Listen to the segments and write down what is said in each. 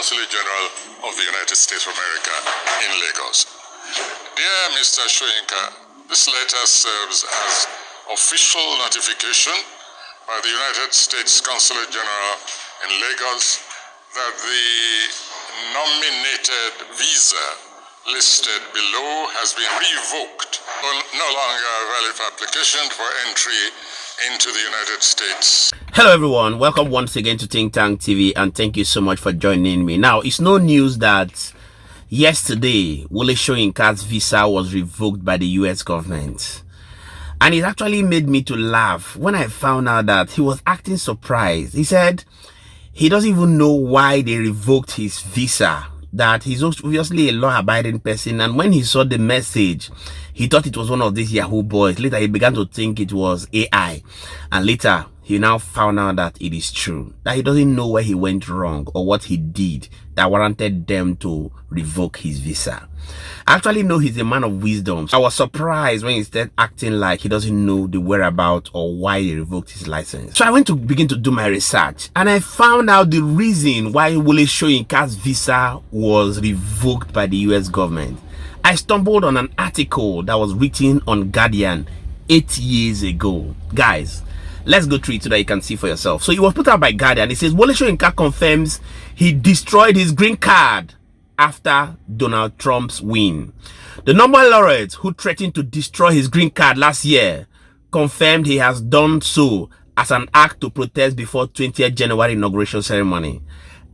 Consulate General of the United States of America in Lagos. Dear Mr. Soyinka, this letter serves as official notification by the United States Consulate General in Lagos that the nominated visa listed below has been revoked, no longer a valid application for entry into the United States. Hello everyone, welcome once again to Think Tank TV, and thank you so much for joining me. Now, it's no news that yesterday Wole Soyinka's visa was revoked by the US government, and it actually made me to laugh when I found out that he was acting surprised. He said he doesn't even know why they revoked his visa, that he's obviously a law-abiding person, and when he saw the message, he thought it was one of these Yahoo boys. Later, he began to think it was AI, and later, he now found out that it is true, that he doesn't know where he went wrong or what he did that warranted them to revoke his visa. I actually know he's a man of wisdom. I was surprised when he started acting like he doesn't know the whereabouts or why they revoked his license. So I went to begin to do my research, and I found out the reason why Wole Soyinka's visa was revoked by the US government. I stumbled on an article that was written on Guardian 8 years ago. Guys, let's go through it so that you can see for yourself. So it was put out by Guardian. It says Wole Soyinka confirms he destroyed his green card after Donald Trump's win. The Nobel laureate who threatened to destroy his green card last year confirmed he has done so as an act to protest before 20th January inauguration ceremony.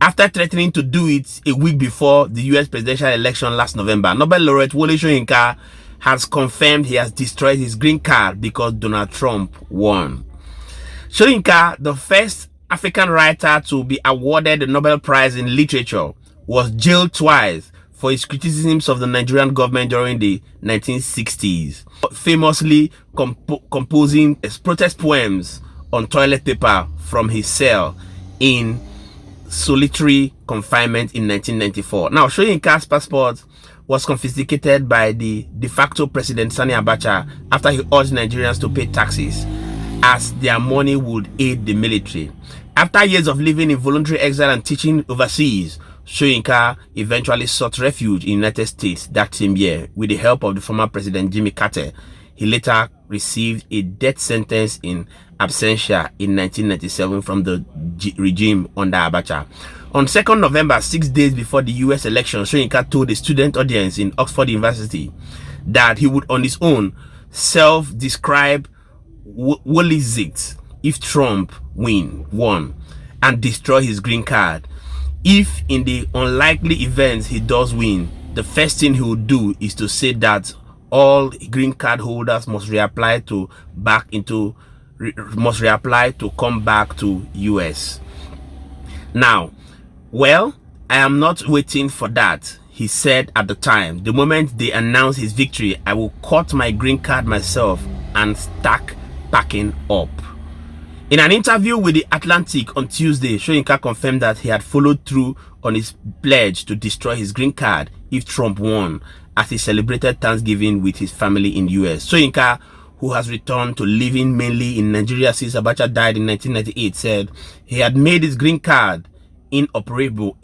After threatening to do it a week before the US presidential election last November, Nobel laureate Wole Soyinka has confirmed he has destroyed his green card because Donald Trump won. Soyinka, the first African writer to be awarded the Nobel Prize in Literature, was jailed twice for his criticisms of the Nigerian government during the 1960s, famously composing protest poems on toilet paper from his cell in solitary confinement in 1994. Now, Soyinka's passport was confiscated by the de facto president Sani Abacha after he urged Nigerians to pay taxes, as their money would aid the military. After years of living in voluntary exile and teaching overseas, Soyinka eventually sought refuge in the United States that same year with the help of the former president Jimmy Carter. He later received a death sentence in absentia in 1997 from the regime under Abacha. On 2nd November, 6 days before the US election, Soyinka told a student audience in Oxford University that he would on his own self-describe wolesoyinka if Trump won and destroy his green card. If in the unlikely event he does win, the first thing he would do is to say that all green card holders must reapply to come back to US. Now, well, I am not waiting for that, he said at the time. The moment they announce his victory, I will cut my green card myself and start packing up. In an interview with The Atlantic on Tuesday, Soyinka confirmed that he had followed through on his pledge to destroy his green card if Trump won, as he celebrated Thanksgiving with his family in the US. Soyinka, who has returned to living mainly in Nigeria since Abacha died in 1998, said he had made his green card inoperable.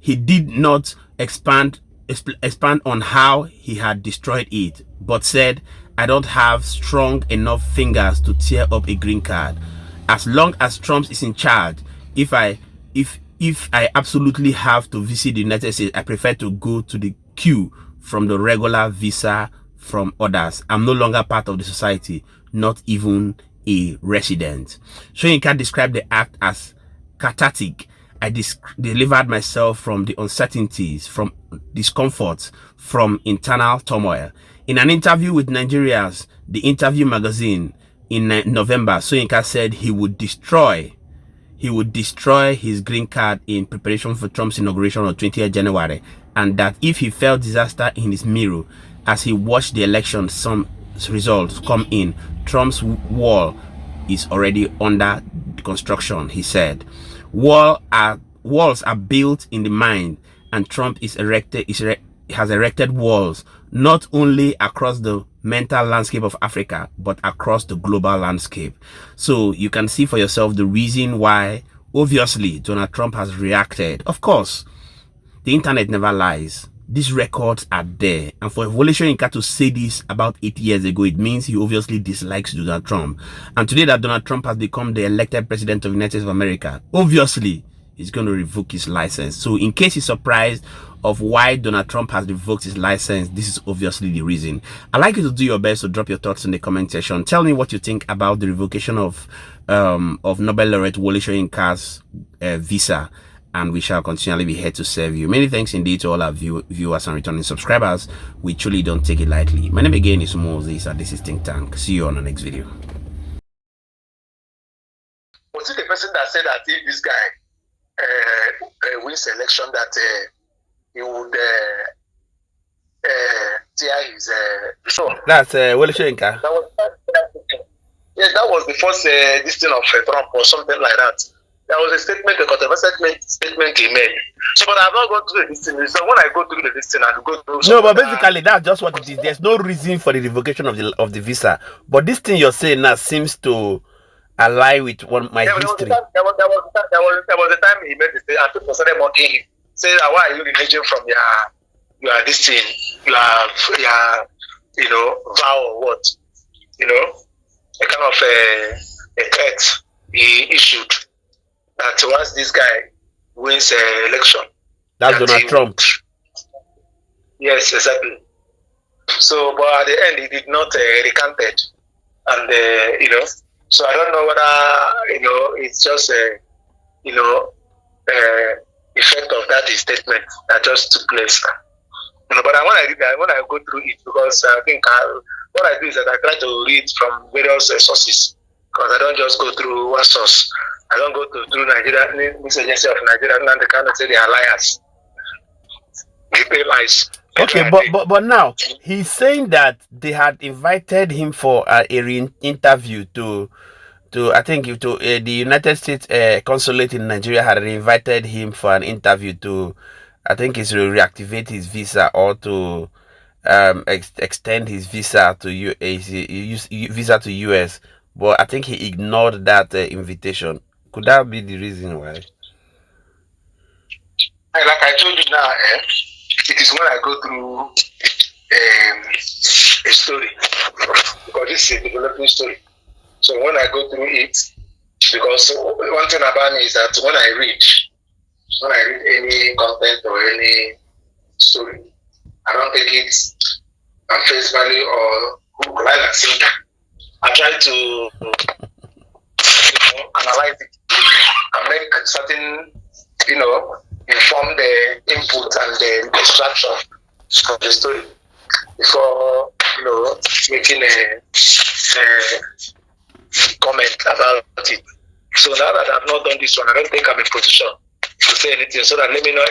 He did not expand on how he had destroyed it, but said, I don't have strong enough fingers to tear up a green card. As long as Trump is in charge, if I absolutely have to visit the United States, I prefer to go to the queue from the regular visa from others. I'm no longer part of the society, not even a resident. Soyinka described the act as cathartic. I delivered myself from the uncertainties, from discomfort, from internal turmoil. In an interview with Nigeria's The Interview magazine in November, Soyinka said he would destroy his green card in preparation for Trump's inauguration on 20th January, and that if he felt disaster in his mirror as he watched the election, some results come in, Trump's wall is already under construction, he said. Walls are built in the mind, and Trump has erected walls not only across the mental landscape of Africa, but across the global landscape. So you can see for yourself the reason why Obviously, Donald Trump has reacted. Of course, the internet never lies. These records are there. And for Wole Soyinka to say this about 8 years ago, it means he obviously dislikes Donald Trump. And today that Donald Trump has become the elected president of the United States of America, obviously, he's going to revoke his license. So in case you're surprised of why Donald Trump has revoked his license, this is obviously the reason. I'd like you to do your best to drop your thoughts in the comment section. Tell me what you think about the revocation of Nobel laureate Wole Soyinka's visa, and we shall continually be here to serve you. Many thanks indeed to all our viewers and returning subscribers. We truly don't take it lightly. My name again is Moses, and this is Think Tank. See you on the next video. Was it the person that said that if this guy wins the election, that he would tear his result? That's Wole Soyinka. Yes, that was the first this thing of Trump or something like that. There was a statement, a controversial statement he made. So, but I've not gone through the listing. So when I go through the listing and go through, no, but basically that's just what it is. There's no reason for the revocation of the visa. But this thing you're saying now seems to align with my history. There was a time he made the statement and people started mocking him, saying, "Why are you reneging from your this thing, your vow or what? You know, a kind of a threat he issued that once this guy wins election, that's Donald Trump." Yes, exactly. So, but at the end, he did not recant it, and so I don't know whether it's just effect of that statement that just took place. But when I read that, when I go through it, because I think what I do is that I try to read from various sources, because I don't just go through one source. I don't go through Nigeria, News Agency of Nigeria, and they kind of say they are liars. They pay lies. Okay, but now he's saying that they had invited him for a interview to I think the United States consulate in Nigeria had invited him for an interview to, I think it's to reactivate his visa or to extend his visa to visa to US, but I think he ignored that invitation. Could that be the reason why? Like I told you now, it is when I go through a story, because this is a developing story. So when I go through it, because one thing about me is that when I read any content or any story, I don't take it at face value or like I think. I try to analyze it and make certain, inform the input and the extraction of the story before, making a comment about it. So now that I've not done this one, I don't think I'm in position to say anything, so that let me know